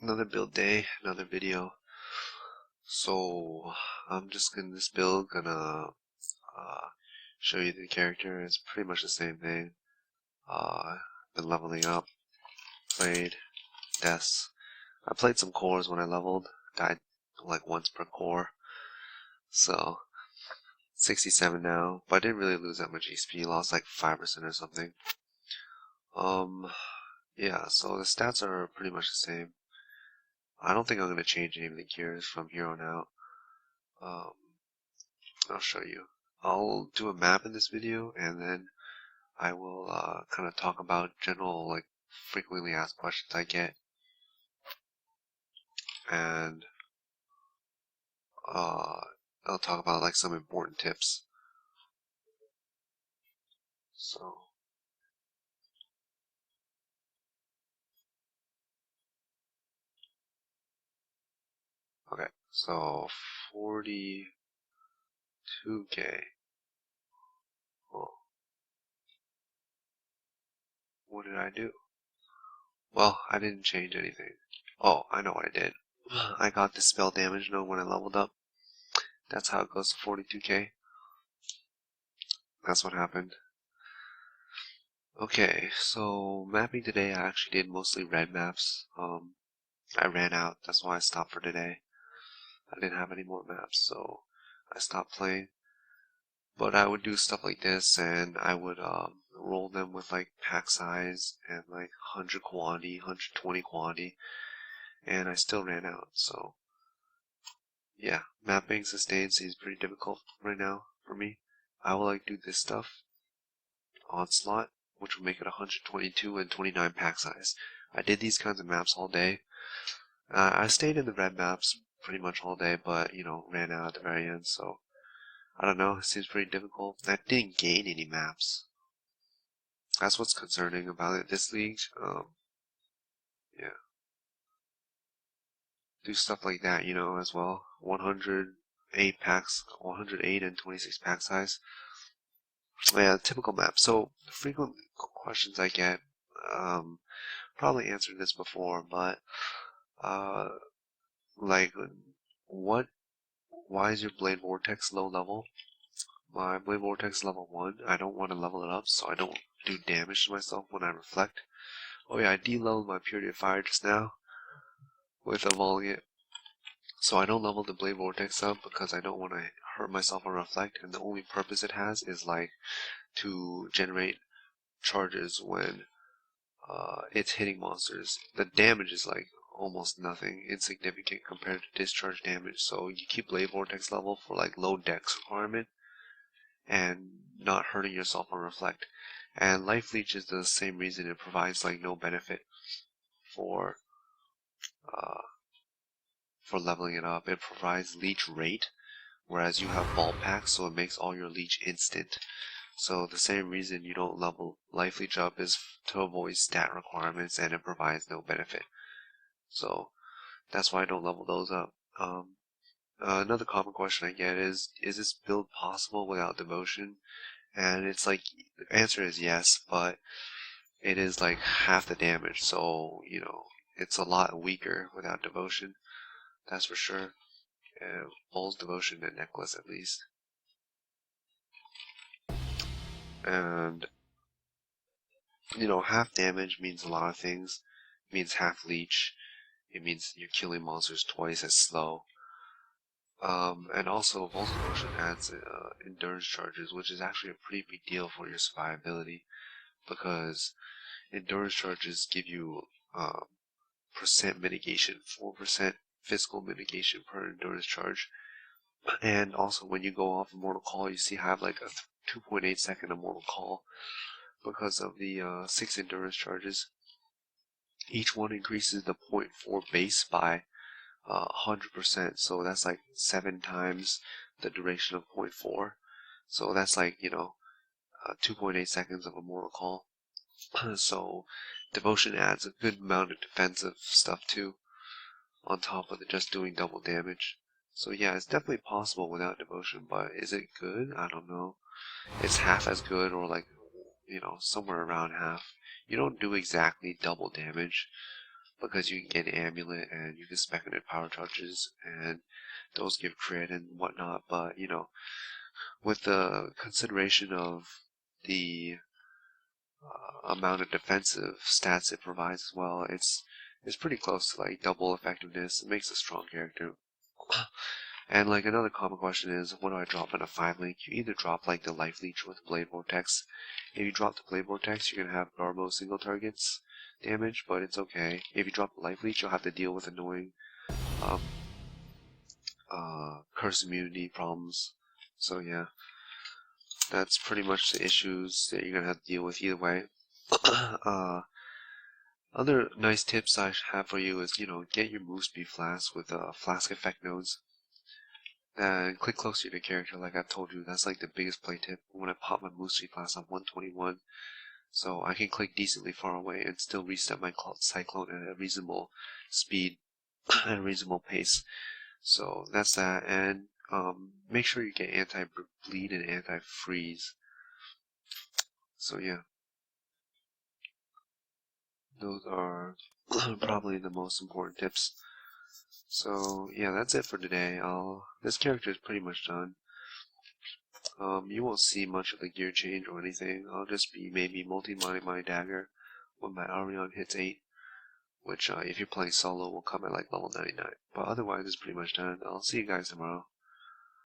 Another build day, another video. So I'm just in this build gonna show you the character. It's pretty much the same thing. Been leveling up, played deaths. I played some cores when I leveled, died like once per core. So 67 now, but I didn't really lose that much HP, lost like 5% or something. Yeah, so the stats are pretty much the same. I don't think I'm gonna change any of the gears from here on out. I'll show you. I'll do a map in this video, and then I will kind of talk about general, like, frequently asked questions I get, and I'll talk about like some important tips. So, okay, so 42K. Well, what did I do? Well, I didn't change anything. Oh, I know what I did. I got the spell damage node when I leveled up. That's how it goes to 42K. That's what happened. Okay, so mapping today I actually did mostly red maps. I ran out, that's why I stopped for today. I didn't have any more maps, so I stopped playing. But I would do stuff like this, and I would roll them with like pack size and like 100 quantity, 120 quantity, and I still ran out. So yeah, mapping sustain seems pretty difficult right now for me. I will like do this stuff, onslaught, which will make it 122 and 29 pack size. I did these kinds of maps all day. I stayed in the red maps pretty much all day, but, you know, ran out at the very end, so I don't know, it seems pretty difficult. I didn't gain any maps. That's what's concerning about it this league. Yeah. Do stuff like that, you know, as well. 108 packs, 108 and 26 pack size. Yeah, typical map. So, frequent questions I get, probably answered this before, but, like, why is your Blade Vortex low level? My Blade Vortex is level 1. I don't want to level it up, so I don't do damage to myself when I reflect. Oh yeah, I de-leveled my Purity of Fire just now with evolving it. So I don't level the Blade Vortex up because I don't want to hurt myself on reflect, and the only purpose it has is like to generate charges when it's hitting monsters. The damage is like almost nothing, insignificant compared to discharge damage, so you keep Blade Vortex level for like low dex requirement and not hurting yourself on reflect. And Life Leech is the same reason, it provides like no benefit for uh, for leveling it up. It provides leech rate, whereas you have ball packs, so it makes all your leech instant. So the same reason you don't level Life Leech up is to avoid stat requirements, and it provides no benefit. So that's why I don't level those up. Another common question I get is this build possible without devotion? And it's like, the answer is yes, but it is like half the damage, so, you know, it's a lot weaker without devotion, that's for sure. Bull's devotion and necklace at least. And, you know, half damage means a lot of things. It means half leech. It means you're killing monsters twice as slow. And also, Bull's devotion adds endurance charges, which is actually a pretty big deal for your survivability, because endurance charges give you percent mitigation, 4% physical mitigation per endurance charge. And also when you go off Immortal Call, you see I have like a 2.8 second Immortal Call because of the 6 endurance charges. Each one increases the 0.4 base by 100%, so that's like 7 times the duration of 0.4. So that's like, you know, 2.8 seconds of Immortal Call. So devotion adds a good amount of defensive stuff too, on top of just doing double damage. So yeah, it's definitely possible without devotion, but is it good? I don't know. It's half as good, or like, you know, somewhere around half. You don't do exactly double damage, because you can get an amulet and you can spec it in power charges, and those give crit and whatnot. But you know, with the consideration of the amount of defensive stats it provides as well, it's pretty close to like double effectiveness. It makes a strong character. And like another common question is, what do I drop in a 5 link? You either drop like the Life Leech with Blade Vortex. If you drop the Blade Vortex, you're gonna have Garbo single targets damage, but it's okay. If you drop the Life Leech, you'll have to deal with annoying um, curse immunity problems. So yeah, that's pretty much the issues that you're gonna have to deal with either way. Other nice tips I have for you is, you know, get your move speed flask with flask effect nodes. And click closer to the character, like I've told you. That's like the biggest play tip. When I pop my move speed flask, I'm 121. So I can click decently far away and still reset my Cyclone at a reasonable speed and a reasonable pace. So that's that. And make sure you get anti-bleed and anti-freeze. So yeah, those are probably the most important tips. So yeah, that's it for today. This character is pretty much done. You won't see much of the gear change or anything. I'll just be maybe multi-mining my dagger when my Arion hits 8, which if you're playing solo will come at like level 99. But otherwise it's pretty much done. I'll see you guys tomorrow.